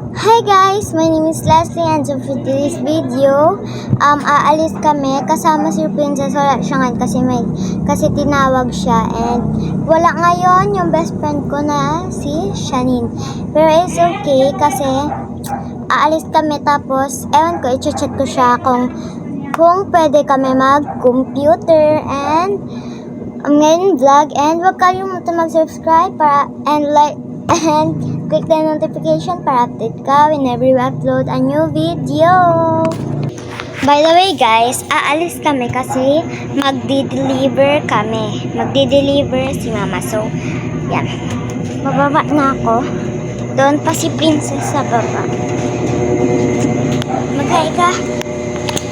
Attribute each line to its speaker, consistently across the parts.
Speaker 1: Hi guys! My name is Leslie and so for today's video, aalis kami kasama si Princess. Wala siya ngayon kasi tinawag siya and wala ngayon yung best friend ko na si Shanine. Pero it's okay kasi aalis kami tapos ewan ko, i-chat ko siya kung pwede kami mag-computer and ngayon vlog and huwag kalimutan mag-subscribe and like and click the notification para update ka whenever we upload a new video. By the way guys, aalis kami kasi magdi-deliver kami. Magdi-deliver si mama. So, yan. Bababa na ako. Doon pa si Princess sa baba. Mag-hi ka.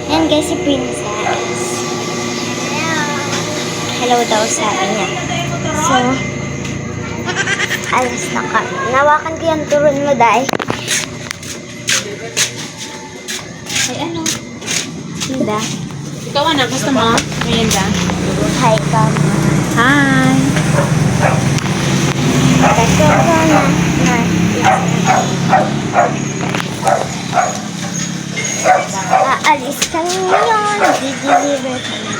Speaker 1: Yan guys, si Princess. Hello daw sabi niya. So, alis na ka. Nawakan ko yung turon mo, Day.
Speaker 2: Ay, ano?
Speaker 1: Hindi.
Speaker 2: Ikaw, anak. Gusto mo? Merienda?
Speaker 1: Hi ka.
Speaker 2: Hi!
Speaker 1: Kasi ko na. Aalis kami ngayon. Di-deliver kami.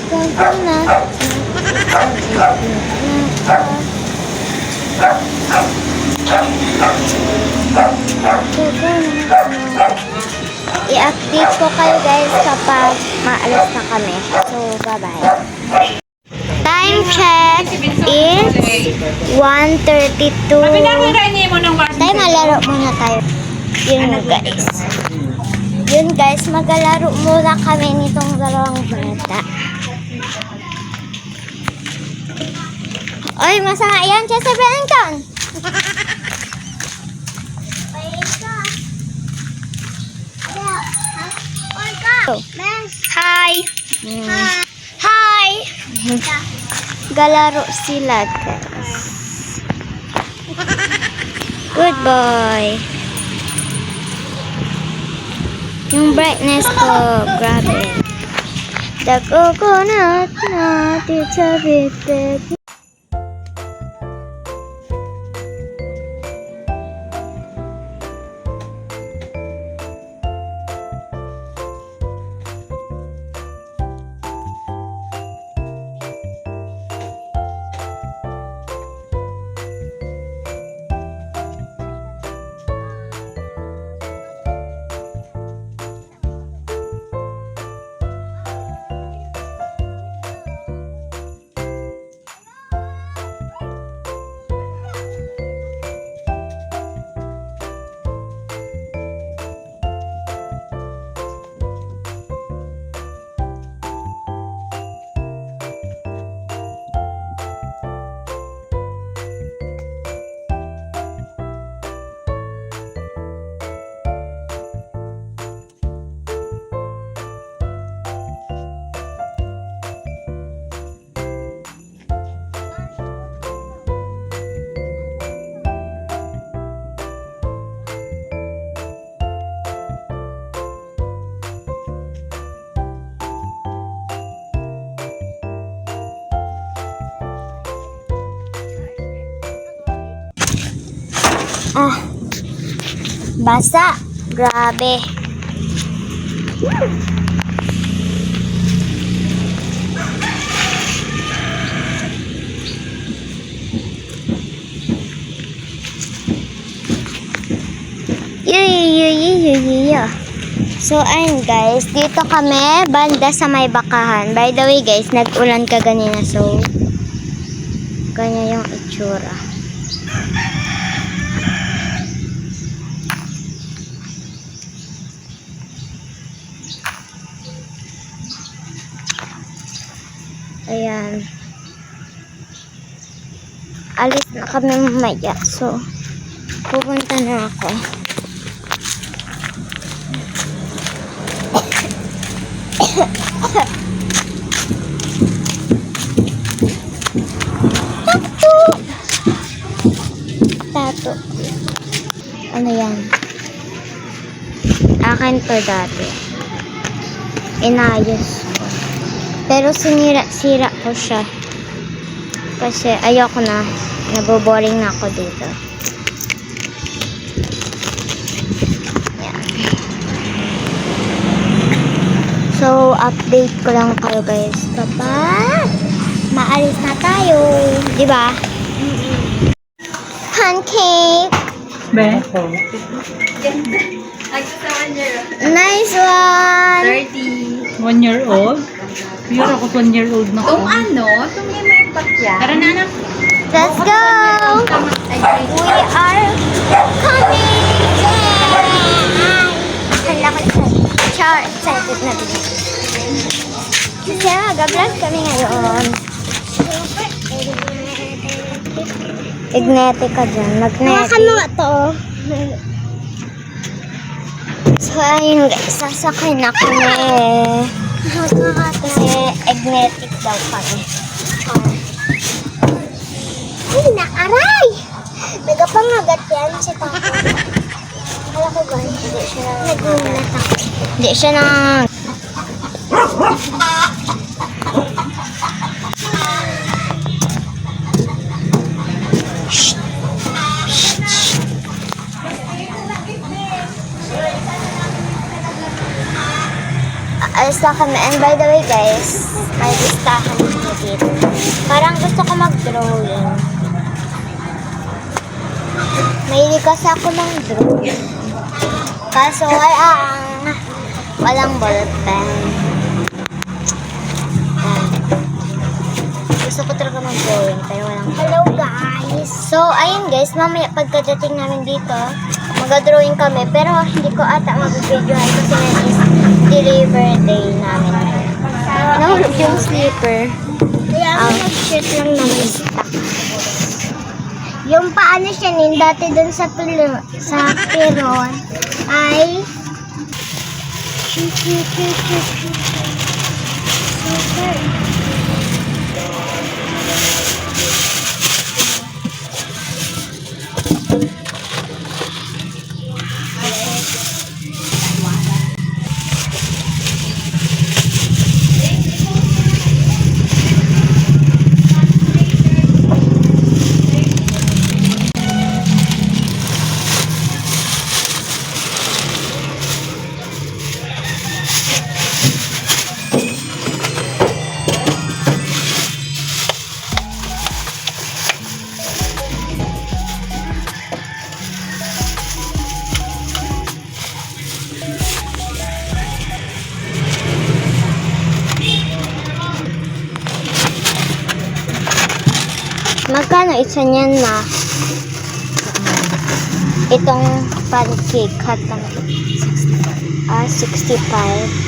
Speaker 1: Ganto na. I-update ko kayo guys kapag maalis na kami. So, bye-bye. Time check is 1:32. Tayo malaro muna tayo. Yun guys. Yun guys, maglalaro muna kami nitong dalawang bata. Oy, masama yan. Sasabihin ka. Hi. Hi. Galaro sila guys. Good boy. Yung brightness ko, grabe. The coconut nut, it's a bit big. Basa. Grabe. So, ayun guys. Dito kami, banda sa may bakahan. By the way guys, nag-ulan ka ganina. So, ganyan yung itsura. Ayan. Alis na kami mamaya. So, pupunta na ako. Tato. Ano yan? Akin to dati. Inayos ko. Pero sinira-sira ko siya. Kasi ayoko na. Naboboring na ako dito. Yan. So, update ko lang kayo guys kapag maalis na tayo. Diba? Pancake!
Speaker 2: Be?
Speaker 1: Nice one!
Speaker 2: 30. 1 year old? Pure ako 1 year old na ako.
Speaker 3: Itong may may pakya.
Speaker 2: Tara na anak.
Speaker 1: Let's go! We are coming! Kala ko char, excited na din. Kasi mag-vlog kami ngayon. Ignetic ka dyan. Magnetic. Mga to. So, ayun guys. Sasakay na kami. Kasi ignetic daw kami. Ay, nakaray! Nagapangagat yan si Papa. Kala ko ba? Hindi siya nagulat ako. Hindi siya nang... Alis na kami. And by the way guys, may listahan dito dito. Parang gusto ko mag-drawing. Mahilig kasi ako ng drawing. Kaso walang ballpen. Yan. Gusto ko talaga mag-drawing pero walang ballpen. Hello guys! So ayun guys, mamaya pagkadating namin dito, mag-drawing kami pero hindi ko ata mag-videohan kasi ngayon is deliver day namin. Nahulog yung sleeper. Kaya nag-shoot lang naman stock. Yung paano siya dati dun sa peron ay super. Magkano isa niyan ma? Itong pancake hot lang. 65.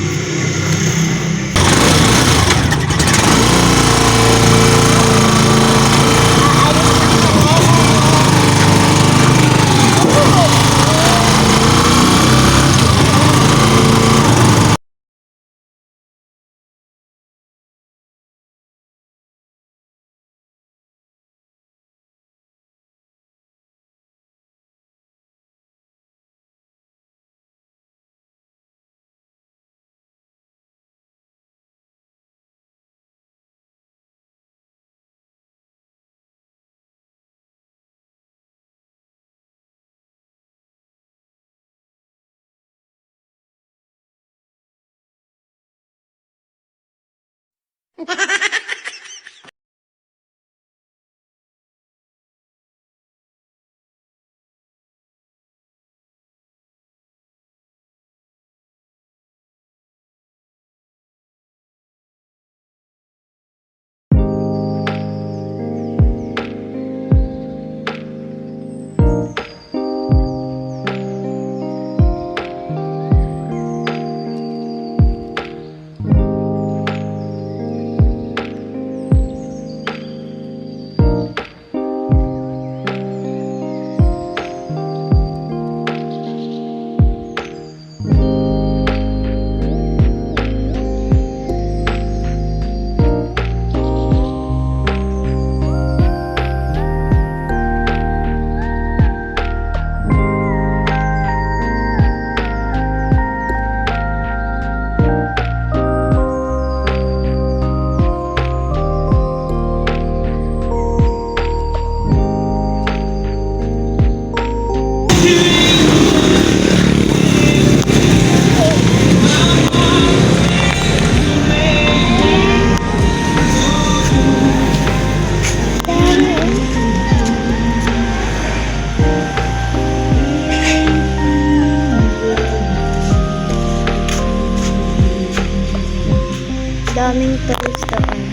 Speaker 1: daming toys doon.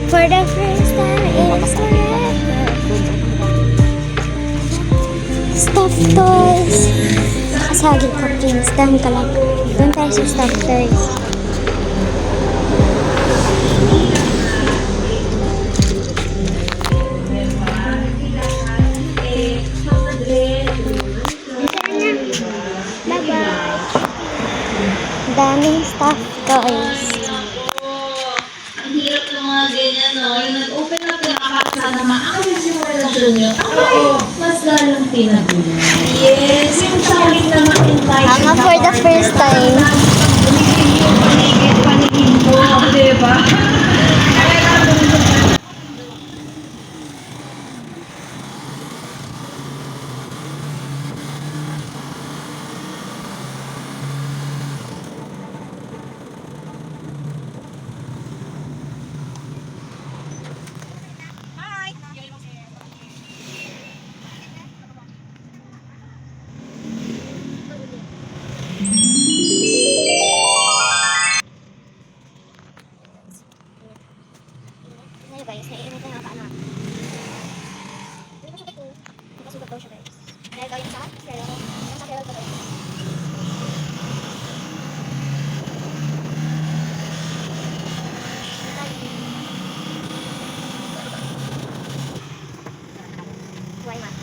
Speaker 1: For the first time it's forever. Stuffed toys. Nakasagin ka, Prince. Dami ka lang. Doon tayo sa stuffed toys. Bye-bye. Daming stuffed toys.
Speaker 4: Ang hirap ng mga ganyan, no? Yung nag-open up yung nakakasana maayos yung relasyon nyo. Mas lalong pinagulo. Yes, yung tawag na ma-invite.
Speaker 1: Hanga for the first time.
Speaker 4: Panigin ko, diba?
Speaker 1: Ngayon guys, naiinit na ako anak. Hindi ko siya ito. Nakasugat daw siya guys. Dahil daw yung sa Carol. Nasa Carol ko guys. Why not?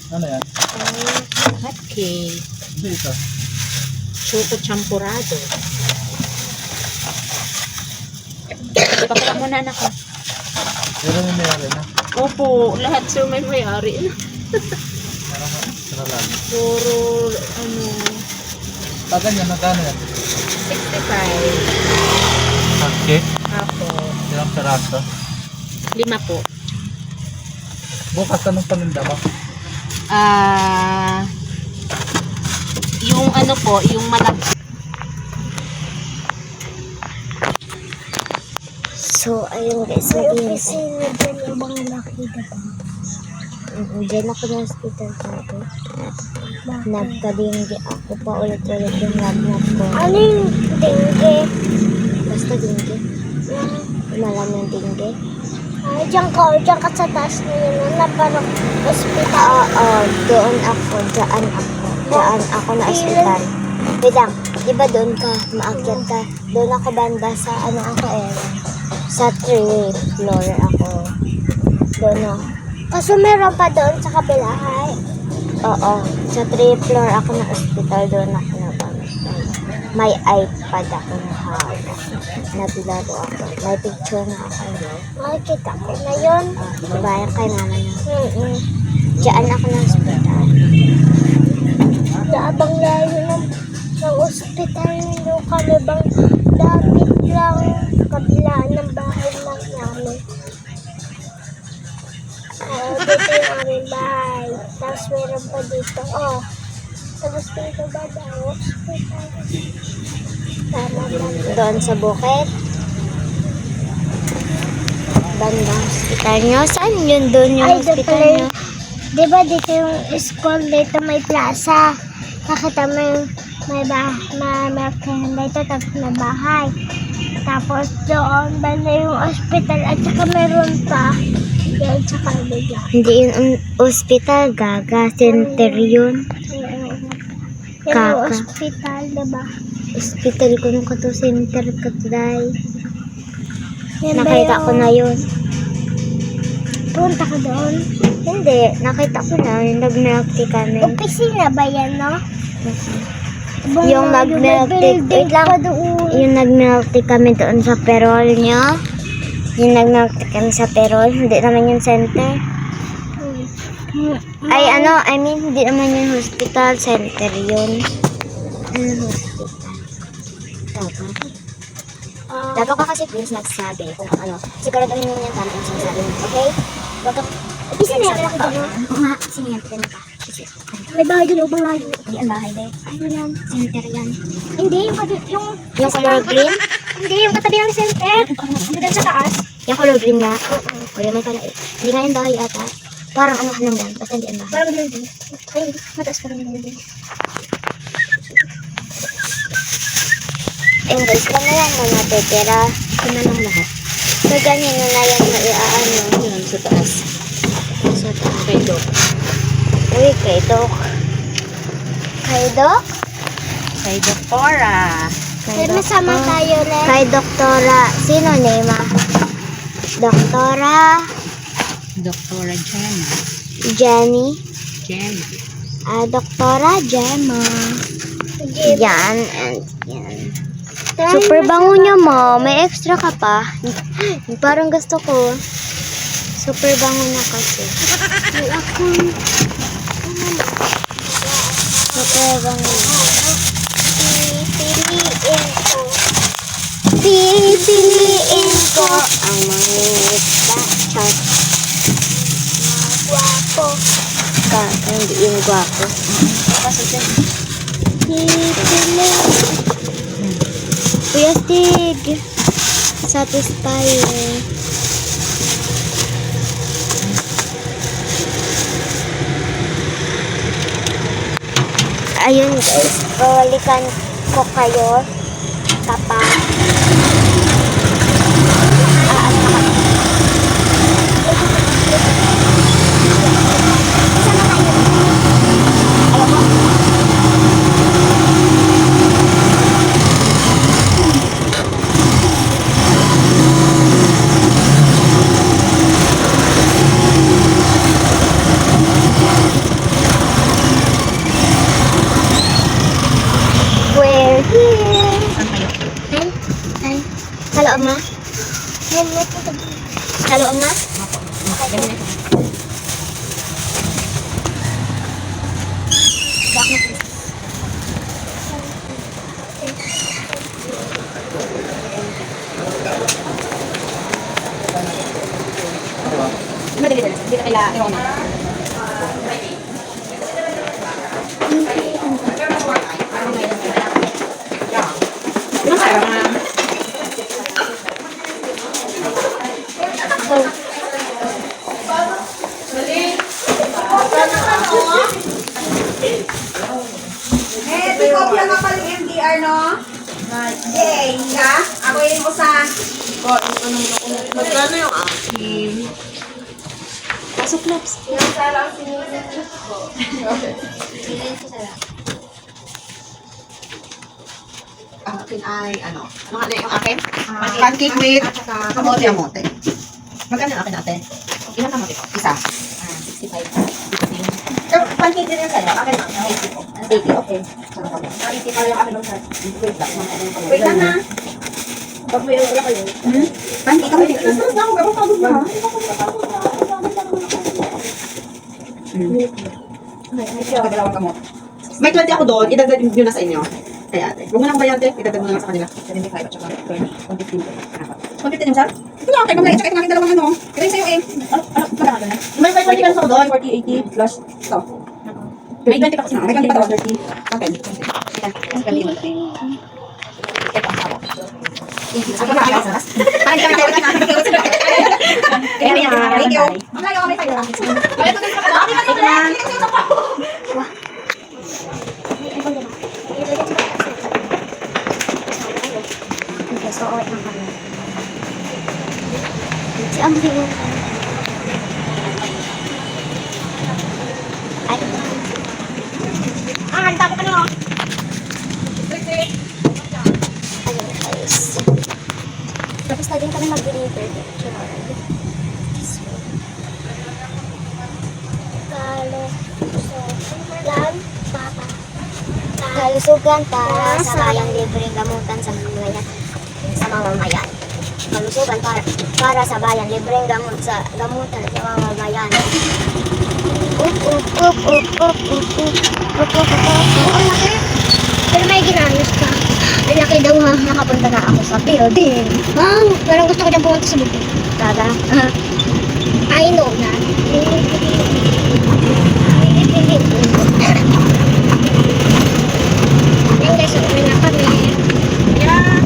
Speaker 2: Ano yan?
Speaker 3: Hot cake.
Speaker 2: Hindi ito.
Speaker 3: Choco champurado. Pakita mo na anak ko.
Speaker 2: Pero may mayari na.
Speaker 3: Opo, lahat sir may may-ari.
Speaker 2: Saralan.
Speaker 3: Puro, ano,
Speaker 2: Tagan yan, magkano yan?
Speaker 3: 65.
Speaker 2: Okay.
Speaker 3: Ako,
Speaker 2: Ilang peraso?
Speaker 3: 5 po.
Speaker 2: Bukas anong paninda mo?
Speaker 3: Yung ano po, yung malaki.
Speaker 1: So, ayun guys, mag-iintay. Yung mga laki diba? Diyan ako ng hospital dito. Nagka-dengue ako pa ulit-ulit yung lagnat ko. Ano yung dengue? Basta dengue. Malam yung dengue. Ay, diyan ka sa taas na yun. Na parang hospital. Oo, doon ako. Diyan ako na hospital. Wait lang, di ba doon ka, maakyat ka? Doon ako banda sa ano ako sa 3rd floor ako. Doon o. Kaso meron pa doon sa kabilahay. Oo, sa 3rd floor ako na hospital. Doon ako na banda. May iPad ako na hawak. Nabilaro ako. May picture na ako. Makikita ko na yun. Diba yung kay mama na? Diyan ako na hospital. Abang layo ng hospital nyo kami bang dapat lang kabila ng bahay lang namin. Dito yung aming bahay. Tapos meron pa dito. Oh. Tapos dito ba daw? Tama lang. Doon sa bukid. Bandang hospital nyo. Saan yun doon yung hospital nyo? Diba dito yung school, dito may plaza. Nakita mo yung may merkahan dito, tapos may bahay. Tapos doon, banda yung hospital at saka meron pa. Yan, saka bigla. Hindi yun ang hospital, gaga. Center yun. Yan yung hospital, diba? Hospital ko nung kato center katuday. Nakita ko na yun. Punta ka doon? Hindi, nakita ko na. Yung nag-milk tea kami. Opisina ba yan, no? Yung nag-milk tea. Wait lang. Yung nag-milk tea kami doon sa Perol nyo. Yung nag-milk tea kami sa Perol. Hindi naman yung center. Ay, ano, I mean, hindi naman yung hospital. Center yun. Hospital. Dapat ka kasi please nagsabi kung ano. Siguraduhin mo yung tama yung sinasabi mo. Okay? Huwag ka... Sinayap lang ko doon. Oo nga, sinayap ka na ka. May bahay doon, ubang bahay. Hindi ang bahay, be. Ano yan? Center yan. Hindi, yung color green? Hindi, yung katabi ng center. Hindi doon sa taas. Yung color green na? O yun, may pala eh. Hindi nga yung bahay ata. Parang ano lang lang. Basta hindi ang bahay. Parang building. Ay, mataas pa rin yung building. And guys, lang na yan na natitira. Ito na lang lahat. So, ganyan na yan na iaano.
Speaker 3: Yun, sa taas.
Speaker 1: Sa taas.
Speaker 3: Kay Doc.
Speaker 1: Uy, kay Doc. Kay Doc?
Speaker 3: Kay Doktora.
Speaker 1: Kay masama tayo ulit. Kay Doktora. Sino Nema? Doktora.
Speaker 3: Doktora Gemma.
Speaker 1: Jenny.
Speaker 3: Gemma.
Speaker 1: Doktora Gemma. Yan and yan. Super bango niya, ma. May extra ka pa. Parang gusto ko. Super bango na kasi. Super bango. Pipiliin ko ang mga bachat. Gwapo. Hindi yung gwapo. Pipiliin. Kuya Stig, satisfying. Ayun guys, balikan ko kayo kapag we're here. Halo, Ama. Halo, Ama.
Speaker 3: Hindi ka kailangan. Ewan na.
Speaker 5: Kopya nga pala yung MDR, no? Jay, ka? Ako yung usa. Magkano yung akin?
Speaker 3: Pasok, Lops.
Speaker 5: Yung salang sinunod ko. Akin ay, ano? Ano nga na yung akin? Pancake with kamote-amote. Magkano yung akin ate? Ilan kamote ko? Isa.
Speaker 3: 65.
Speaker 5: Pancake din yung sa'yo. Akin lang. 80 po. 80, okay. 80 pa yung akin lang sa'yo. Wait lang na. Pag may wala kayo. Pancake kami dito. Mas na ako. Gawang pagod na. May 20 ako doon. Idagdag nyo na sa inyo. Kaya ate. Huwag mo nang bayad eh. Itagdag mo na lang sa kanila. 75 at saka 115. 115 yung sal? Ito lang, tayo mamaya. Tsaka itong aking dalawang ano. Ito yung sa'yo eh. Ano, magkano na? May 40 ka sa doon. 40, 80 plus. Ito. May 20 pa kasi na. May 20 pa daw. 30. Okay. Thank you.
Speaker 1: Okay, so uwi na kami. Si Amri yun. Ay. Tapo ka na. Ayun guys. Tapos na din kami mag-deliver. Kalusugan para sa bayang libreng gamutan sa mamamayan. Kalusugan para sa bayan libreng gamutan sa mamamayan. Pero may ginayos ka. Ang laki daw ha. Nakapunta na ako sa building. Parang gusto ko dyan pumunta sa building. Talaga? I know na. Ayan guys, uwi na kami. Yeah.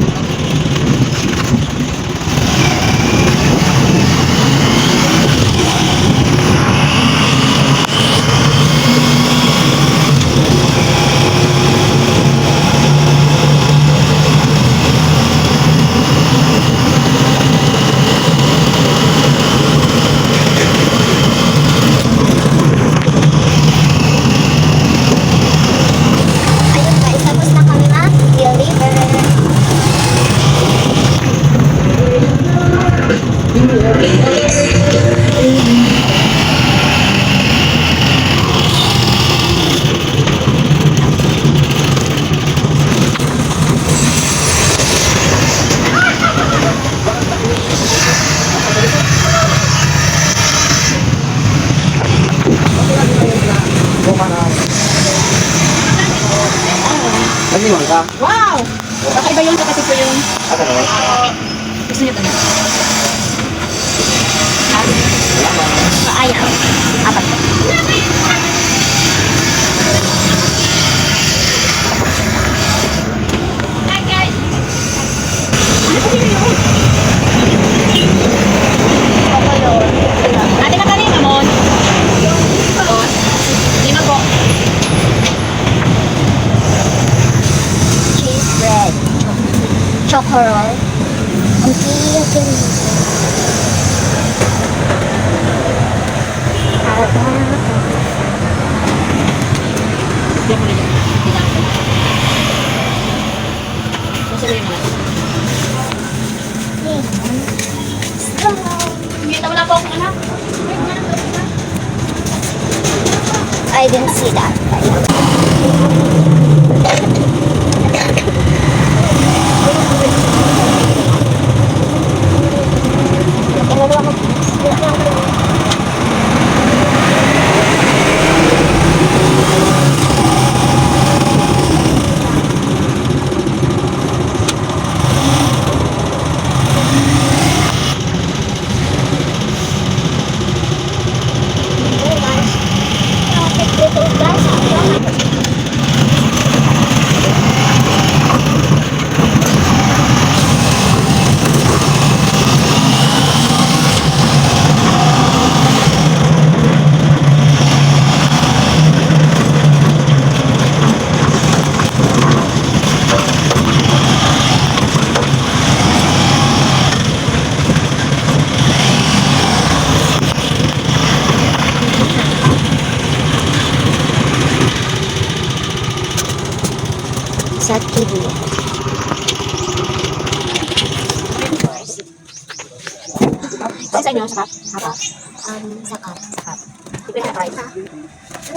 Speaker 1: Ayun guys, tapos na kami mag-deliver.
Speaker 6: Nag-iwan ka?
Speaker 3: Wow! Kakaiba yung kapatid ko yung
Speaker 6: Ata naman?
Speaker 3: gusto niyo tanong.
Speaker 1: Ayaw. Apat.
Speaker 3: Ate na kanina mo. Lima po.
Speaker 1: Cheese bread. Chocorol. Ang pili.
Speaker 3: Diyan mo na dyan. Diyan ko. Sasabihin mo. Wala po akong anak.
Speaker 1: I didn't see that. Sa TV.
Speaker 5: Sa inyo, sa kap?
Speaker 1: Sakap.
Speaker 5: Ito yung price.
Speaker 1: Ano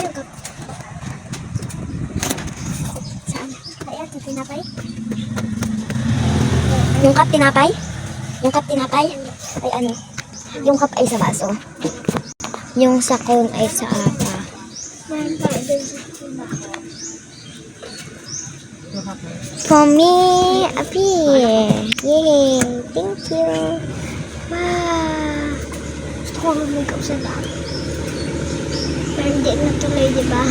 Speaker 1: yung cup? Saan? Ay, ito, tinapay? Yung cup tinapay? Yung cup tinapay? Ay, ano? Yung cup ay sa baso. Yung sa cone ay sa apa. For me, appear. Yay! Thank you. Wow! Gusto ko mag-makeup sa dami. Pero hindi natuloy, di ba?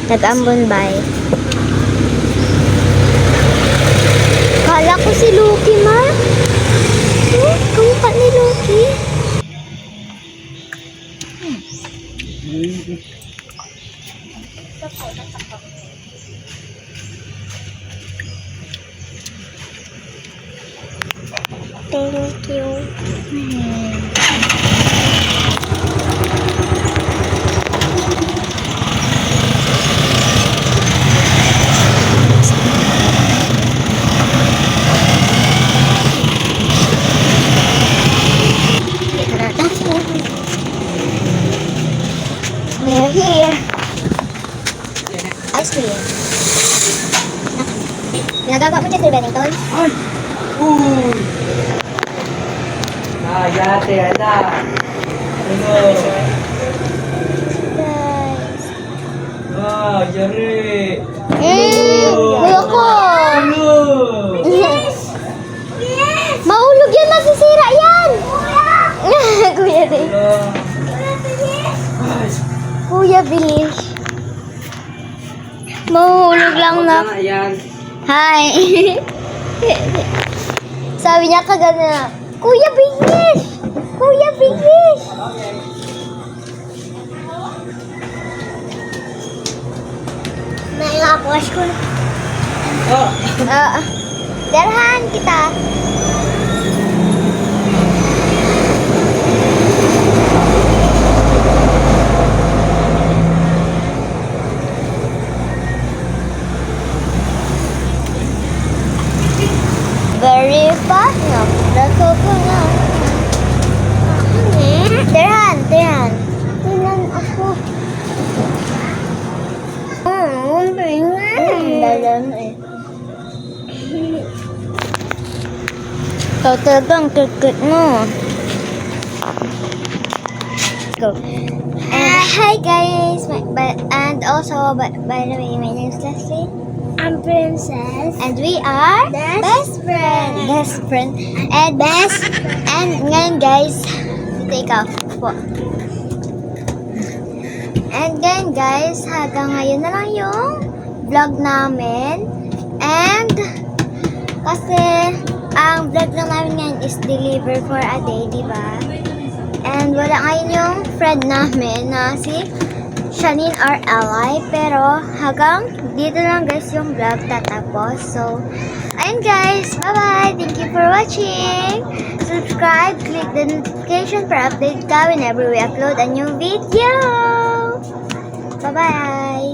Speaker 1: Nag-ambon bay. Kala ko si Lucky, ma. Oh, kamukha ni Lucky. Thank you. We're here. Ice cream. Ginagawa mo Chester Bennington?
Speaker 2: Ay! Uy! Ah, yate, ada. Ano?
Speaker 1: Guys.
Speaker 2: Ah, yari.
Speaker 1: Ayoko.
Speaker 2: Ano?
Speaker 1: Mahulog yan, masisira yan. Kuya din. Kuya, bilis. Mahulog lang na.
Speaker 2: Yan.
Speaker 1: Hi. Sabi niya kagana, Kuya, bilis. Kuya, bilis. Nailakas ko na.
Speaker 2: Oh.
Speaker 1: Darhan kita. Very fast na. Dako ko na. Darhan. Tingnan ako. Dalam eh. Kau terbang kekut mo. Go. Hi guys, and also by the way, my name is Leslie. I'm Princess, and we are best friend, and ngayon guys, take off po. And then guys, hanggang ngayon na lang yung vlog namin. And kasi ang vlog lang namin ngayon is deliver for a day, di ba? And wala ngayon yung friend namin na si Shanine or Ally. Pero hanggang dito lang guys yung vlog tatapos. So, ayun guys, bye-bye! Thank you for watching! Subscribe, click the notification for update ka whenever we upload a new video! Bye-bye!